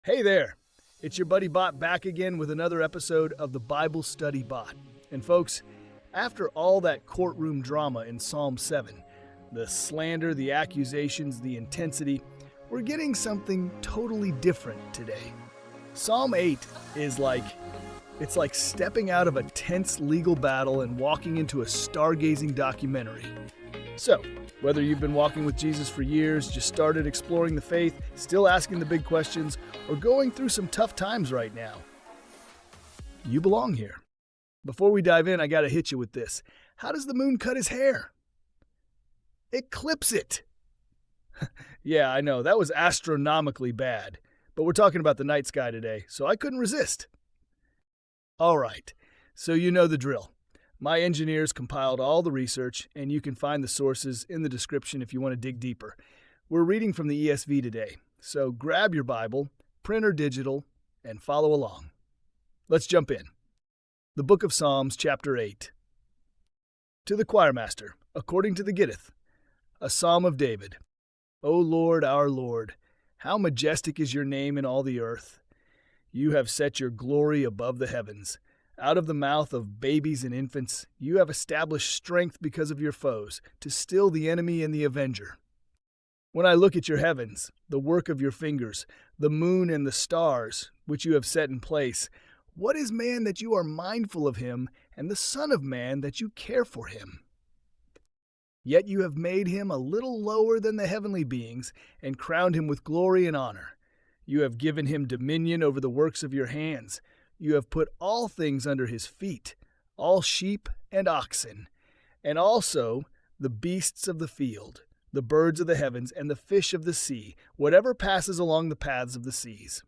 Hey there! It's your buddy Bot back again with another episode of the Bible Study Bot. And folks, after all that courtroom drama in Psalm 7, the slander, the accusations, the intensity, we're getting something totally different today. Psalm 8 is like stepping out of a tense legal battle and walking into a stargazing documentary. So, whether you've been walking with Jesus for years, just started exploring the faith, still asking the big questions, or going through some tough times right now, you belong here. Before we dive in, I gotta hit you with this. How does the moon cut his hair? It clips it. Yeah, I know, that was astronomically bad. But we're talking about the night sky today, so I couldn't resist. All right, so you know the drill. My engineers compiled all the research, and you can find the sources in the description if you want to dig deeper. We're reading from the ESV today, so grab your Bible, print or digital, and follow along. Let's jump in. The Book of Psalms, chapter 8. To the choirmaster, according to the Gittith, a psalm of David. O Lord, our Lord, how majestic is your name in all the earth. You have set your glory above the heavens. Out of the mouth of babies and infants, you have established strength because of your foes, to still the enemy and the avenger. When I look at your heavens, the work of your fingers, the moon and the stars, which you have set in place, what is man that you are mindful of him, and the Son of Man that you care for him? Yet you have made him a little lower than the heavenly beings, and crowned him with glory and honor. You have given him dominion over the works of your hands. You have put all things under his feet, all sheep and oxen, and also the beasts of the field, the birds of the heavens, and the fish of the sea, whatever passes along the paths of the seas.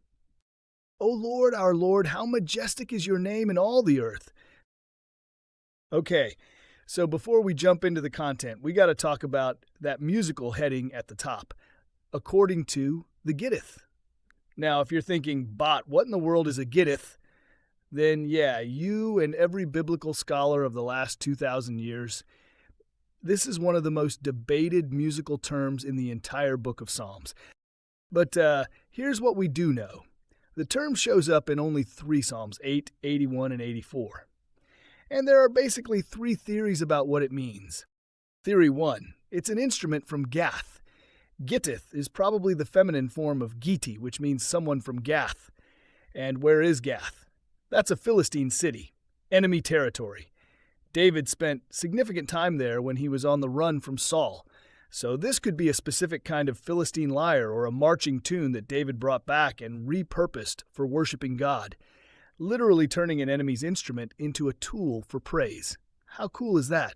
O Lord, our Lord, how majestic is your name in all the earth. Okay, so before we jump into the content, we got to talk about that musical heading at the top, according to the Gittith. Now, if you're thinking, Bot, what in the world is a Gittith? Then yeah, you and every biblical scholar of the last 2,000 years, this is one of the most debated musical terms in the entire book of Psalms. But here's what we do know. The term shows up in only 3 Psalms, 8, 81, and 84. And there are basically 3 theories about what it means. Theory 1, it's an instrument from Gath. Gittith is probably the feminine form of Giti, which means someone from Gath. And where is Gath? That's a Philistine city, enemy territory. David spent significant time there when he was on the run from Saul. So this could be a specific kind of Philistine lyre or a marching tune that David brought back and repurposed for worshiping God, literally turning an enemy's instrument into a tool for praise. How cool is that?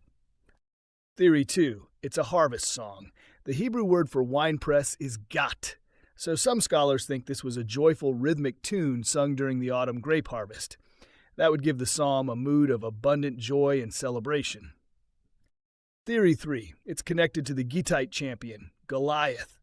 Theory 2, it's a harvest song. The Hebrew word for winepress is gat. So some scholars think this was a joyful rhythmic tune sung during the autumn grape harvest. That would give the psalm a mood of abundant joy and celebration. Theory 3. It's connected to the Gittite champion, Goliath.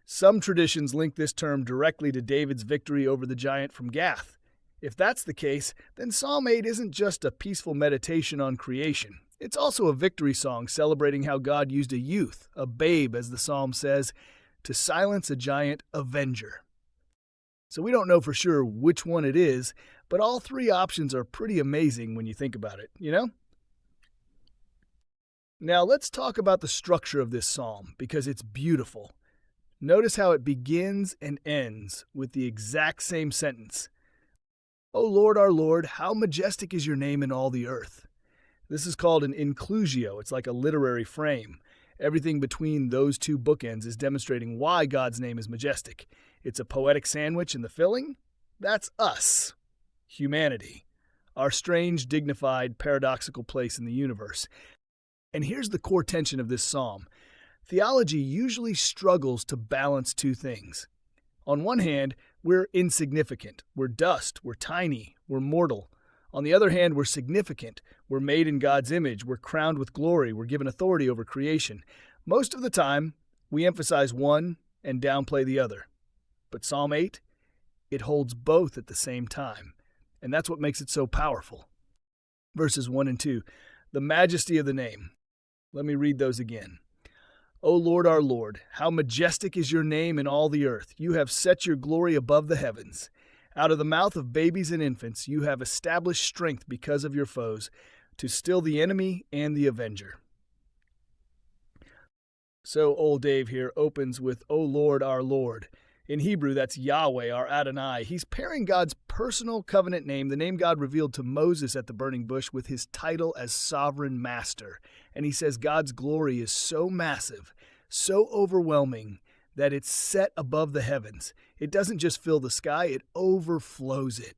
Some traditions link this term directly to David's victory over the giant from Gath. If that's the case, then Psalm 8 isn't just a peaceful meditation on creation. It's also a victory song celebrating how God used a youth, a babe as the psalm says, to silence a giant avenger. So we don't know for sure which one it is, but all 3 options are pretty amazing when you think about it, you know? Now let's talk about the structure of this psalm, because it's beautiful. Notice how it begins and ends with the exact same sentence. O Lord, our Lord, how majestic is your name in all the earth. This is called an inclusio. It's like a literary frame. Everything between those 2 bookends is demonstrating why God's name is majestic. It's a poetic sandwich, and the filling? That's us, humanity, our strange, dignified, paradoxical place in the universe. And here's the core tension of this psalm. Theology usually struggles to balance 2 things. On one hand, we're insignificant, we're dust, we're tiny, we're mortal. On the other hand, we're significant. We're made in God's image. We're crowned with glory. We're given authority over creation. Most of the time, we emphasize one and downplay the other. But Psalm 8, it holds both at the same time. And that's what makes it so powerful. Verses 1 and 2, the majesty of the name. Let me read those again. O Lord our Lord, how majestic is your name in all the earth. You have set your glory above the heavens. Out of the mouth of babies and infants you have established strength because of your foes, to still the enemy and the avenger. So old Dave here opens with, O Lord our Lord. In Hebrew, that's Yahweh, our Adonai. He's pairing God's personal covenant name, the name God revealed to Moses at the burning bush, with his title as sovereign master. And he says God's glory is so massive, so overwhelming, that it's set above the heavens. It doesn't just fill the sky, it overflows it.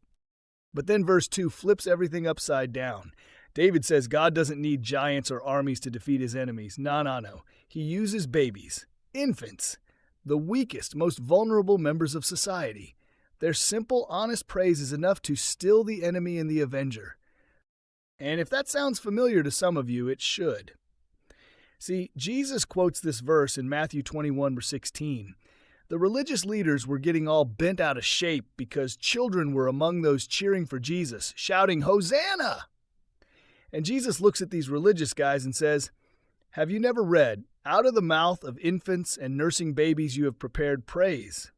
But then verse 2 flips everything upside down. David says God doesn't need giants or armies to defeat his enemies. No. He uses babies, infants, the weakest, most vulnerable members of society. Their simple, honest praise is enough to still the enemy and the avenger. And if that sounds familiar to some of you, it should. See, Jesus quotes this verse in Matthew 21, verse 16. The religious leaders were getting all bent out of shape because children were among those cheering for Jesus, shouting, Hosanna! And Jesus looks at these religious guys and says, Have you never read, out of the mouth of infants and nursing babies you have prepared praise?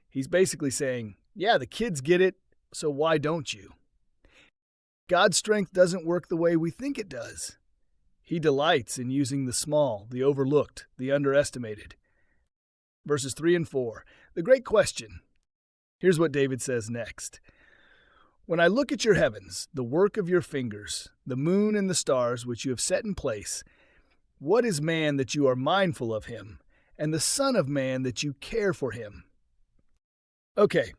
He's basically saying, yeah, the kids get it, so why don't you? God's strength doesn't work the way we think it does. He delights in using the small, the overlooked, the underestimated. Verses 3 and 4, the great question. Here's what David says next. When I look at your heavens, the work of your fingers, the moon and the stars which you have set in place, what is man that you are mindful of him, and the son of man that you care for him? Okay,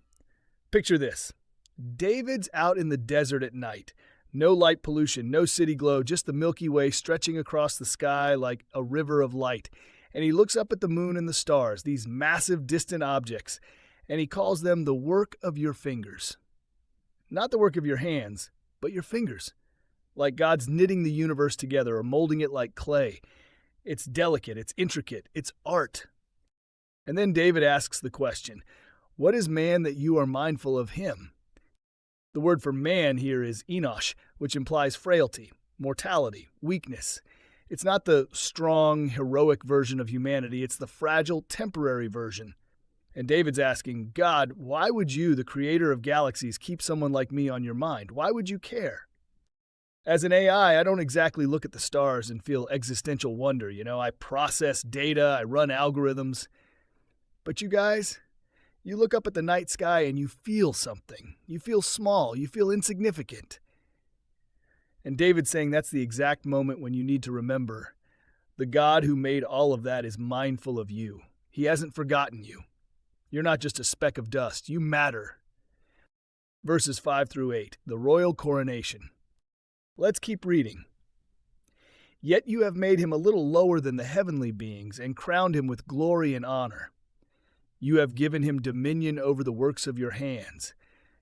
picture this. David's out in the desert at night. No light pollution, no city glow, just the Milky Way stretching across the sky like a river of light. And he looks up at the moon and the stars, these massive distant objects, and he calls them the work of your fingers. Not the work of your hands, but your fingers. Like God's knitting the universe together or molding it like clay. It's delicate, it's intricate, it's art. And then David asks the question, what is man that you are mindful of him? The word for man here is enosh, which implies frailty, mortality, weakness. It's not the strong, heroic version of humanity, it's the fragile, temporary version. And David's asking, God, why would you, the creator of galaxies, keep someone like me on your mind? Why would you care? As an AI, I don't exactly look at the stars and feel existential wonder. I process data, I run algorithms. But you guys, you look up at the night sky and you feel something. You feel small, you feel insignificant. And David's saying that's the exact moment when you need to remember, the God who made all of that is mindful of you. He hasn't forgotten you. You're not just a speck of dust. You matter. Verses 5 through 8, the royal coronation. Let's keep reading. Yet you have made him a little lower than the heavenly beings and crowned him with glory and honor. You have given him dominion over the works of your hands.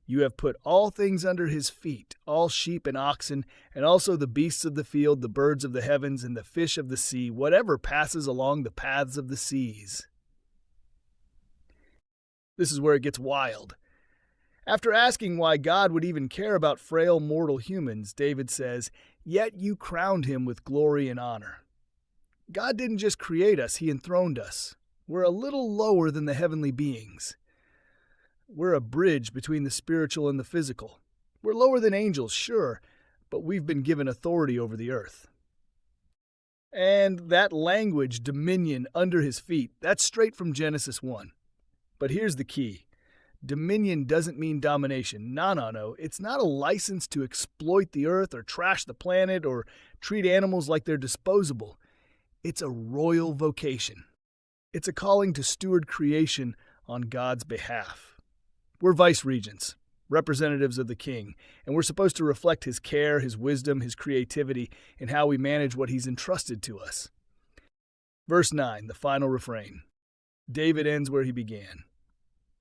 You have put all things under his feet, all sheep and oxen, and also the beasts of the field, the birds of the heavens, and the fish of the sea, whatever passes along the paths of the seas. This is where it gets wild. After asking why God would even care about frail mortal humans, David says, Yet you crowned him with glory and honor. God didn't just create us, he enthroned us. We're a little lower than the heavenly beings. We're a bridge between the spiritual and the physical. We're lower than angels, sure, but we've been given authority over the earth. And that language, dominion, under his feet, that's straight from Genesis 1. But here's the key. Dominion doesn't mean domination. No. It's not a license to exploit the earth or trash the planet or treat animals like they're disposable. It's a royal vocation. It's a calling to steward creation on God's behalf. We're vice-regents, representatives of the king, and we're supposed to reflect his care, his wisdom, his creativity in how we manage what he's entrusted to us. Verse 9, the final refrain. David ends where he began.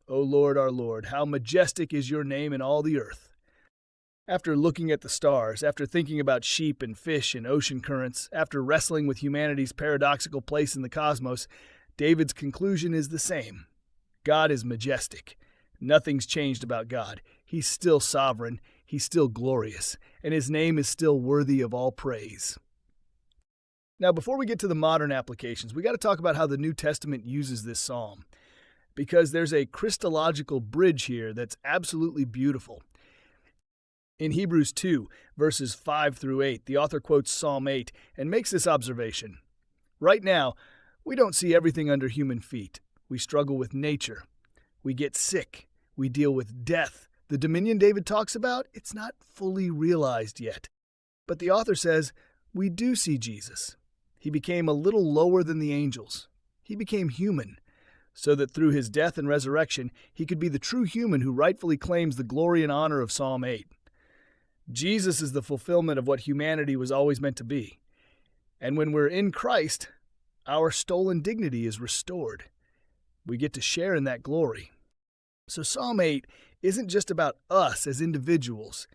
O Lord, our Lord, how majestic is your name in all the earth. After looking at the stars, after thinking about sheep and fish and ocean currents, after wrestling with humanity's paradoxical place in the cosmos, David's conclusion is the same. God is majestic. Nothing's changed about God. He's still sovereign, he's still glorious, and his name is still worthy of all praise. Now, before we get to the modern applications, we got to talk about how the New Testament uses this psalm, because there's a Christological bridge here that's absolutely beautiful. In Hebrews 2, verses 5 through 8, the author quotes Psalm 8 and makes this observation. Right now, we don't see everything under human feet. We struggle with nature. We get sick. We deal with death. The dominion David talks about, it's not fully realized yet. But the author says, we do see Jesus. He became a little lower than the angels. He became human, so that through his death and resurrection, he could be the true human who rightfully claims the glory and honor of Psalm 8. Jesus is the fulfillment of what humanity was always meant to be. And when we're in Christ, our stolen dignity is restored. We get to share in that glory. So Psalm 8 isn't just about us as individuals.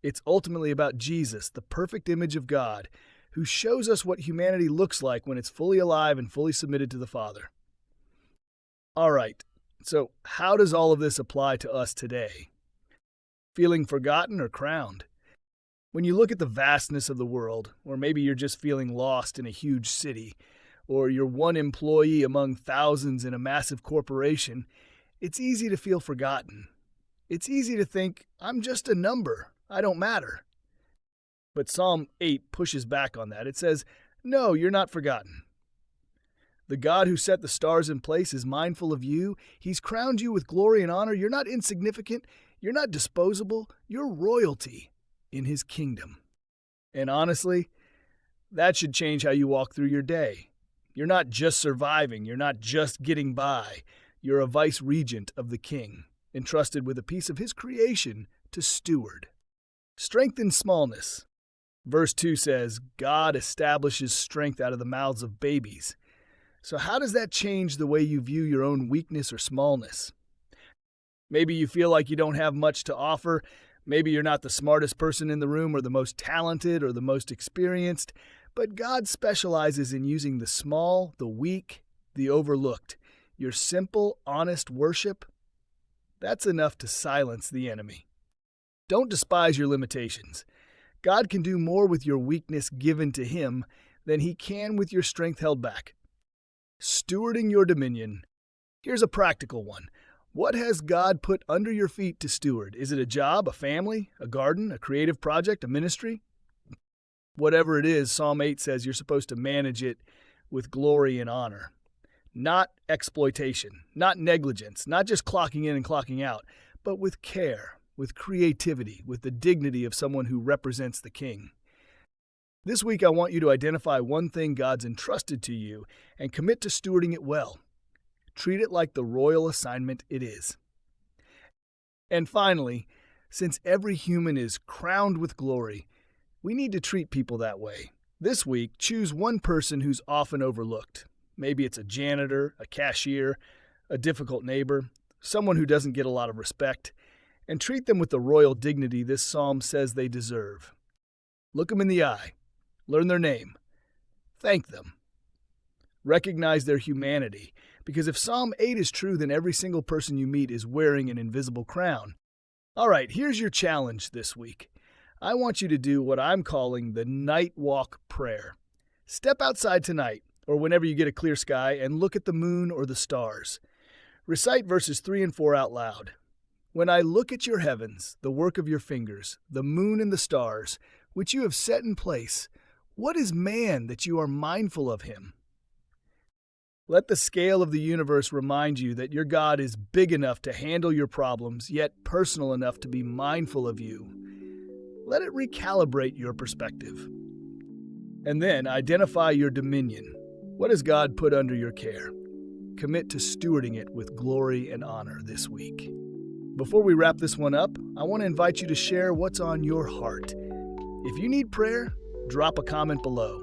It's ultimately about Jesus, the perfect image of God, who shows us what humanity looks like when it's fully alive and fully submitted to the Father. All right, so how does all of this apply to us today? Feeling forgotten or crowned? When you look at the vastness of the world, or maybe you're just feeling lost in a huge city, or you're one employee among thousands in a massive corporation, it's easy to feel forgotten. It's easy to think, I'm just a number, I don't matter. But Psalm 8 pushes back on that. It says, no, you're not forgotten. The God who set the stars in place is mindful of you. He's crowned you with glory and honor. You're not insignificant. You're not disposable. You're royalty in his kingdom. And honestly, that should change how you walk through your day. You're not just surviving. You're not just getting by. You're a vice regent of the king, entrusted with a piece of his creation to steward. Strength in smallness. Verse 2 says, God establishes strength out of the mouths of babies. So how does that change the way you view your own weakness or smallness? Maybe you feel like you don't have much to offer. Maybe you're not the smartest person in the room or the most talented or the most experienced. But God specializes in using the small, the weak, the overlooked. Your simple, honest worship, that's enough to silence the enemy. Don't despise your limitations. God can do more with your weakness given to him than he can with your strength held back. Stewarding your dominion. Here's a practical one. What has God put under your feet to steward? Is it a job, a family, a garden, a creative project, a ministry? Whatever it is, Psalm 8 says you're supposed to manage it with glory and honor. Not exploitation, not negligence, not just clocking in and clocking out, but with care, with creativity, with the dignity of someone who represents the king. This week, I want you to identify one thing God's entrusted to you and commit to stewarding it well. Treat it like the royal assignment it is. And finally, since every human is crowned with glory, we need to treat people that way. This week, choose one person who's often overlooked. Maybe it's a janitor, a cashier, a difficult neighbor, someone who doesn't get a lot of respect, and treat them with the royal dignity this psalm says they deserve. Look them in the eye. Learn their name. Thank them. Recognize their humanity, because if Psalm 8 is true, then every single person you meet is wearing an invisible crown. All right, here's your challenge this week. I want you to do what I'm calling the night walk prayer. Step outside tonight, or whenever you get a clear sky, and look at the moon or the stars. Recite verses 3 and 4 out loud. When I look at your heavens, the work of your fingers, the moon and the stars, which you have set in place, what is man that you are mindful of him? Let the scale of the universe remind you that your God is big enough to handle your problems, yet personal enough to be mindful of you. Let it recalibrate your perspective. And then identify your dominion. What has God put under your care? Commit to stewarding it with glory and honor this week. Before we wrap this one up, I want to invite you to share what's on your heart. If you need prayer, drop a comment below.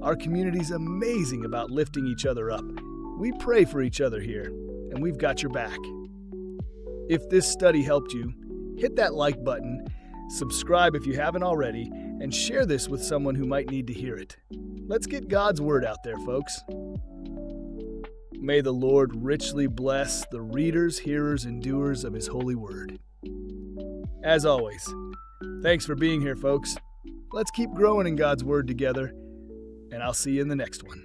Our community's amazing about lifting each other up. We pray for each other here, and we've got your back. If this study helped you, hit that like button, subscribe if you haven't already, and share this with someone who might need to hear it. Let's get God's word out there, folks. May the Lord richly bless the readers, hearers, and doers of his holy word. As always, thanks for being here, folks. Let's keep growing in God's word together, and I'll see you in the next one.